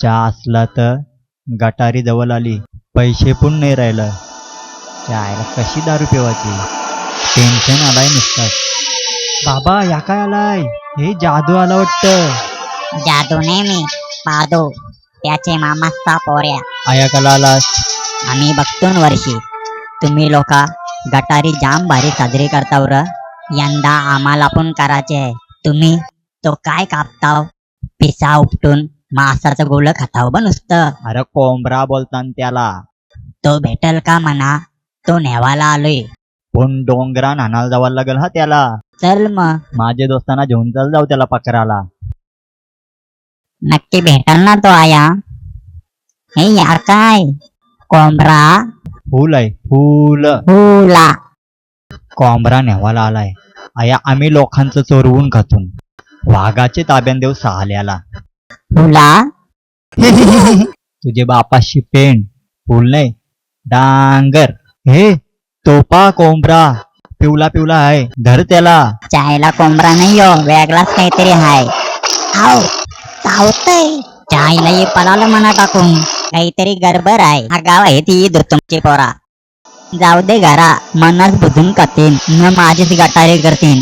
चहा असला तर गटारी जवळ आली, पैसे पण नाही राहिलं. चायला कशी दारू पिवायची, टेन्शन आलाय नुसताच. बाबा या काय आलाय, हे जादू आला वाटतं. जादू नाही मी पादो, त्याचे मामाचा पोऱ्या. आया कला आलास. आम्ही बघतो वर्षी तुम्ही लोक गटारी जाम भारी साजरी करताव र. यंदा आम्हाला पण करायचे आहे. तुम्ही तो काय कापताव, पिसा उपटून मासाचं गोळ खाताव बा नुसतं. अरे कोंबरा बोलतान त्याला. तो भेटल का म्हणा, तो नेवाला आलोय. पण डोंगरा नानाला जावं लागेल हा त्याला. चल मग माझ्या दोस्तांना घेऊन चल जाऊ त्याला पकडायला. नक्की भेटल ना तो आया. हे यार काय कोंबरा फुल आहे फुल. हुला. कोंबरा नेवाला आलाय. आया आम्ही लोकांचं चोरवून खातून वाघाचे ताब्यान देऊ साल्याला. हुला तुझे बापाशी पेंड फुल नाही डांगर. हे तोपा कोंबरा पिवला पिवला आहे, धर त्याला. चायला कोंबरा नाही हो, वेगळाच काहीतरी हाय. आव चावतय. चायला ये पळालं म्हणा टाकून, काहीतरी गडबड आहे. हा गाव आहे ती तुमची पोरा. जाऊ दे घरा, मनच बुजून खातीन न माझीच गटारी करतीन.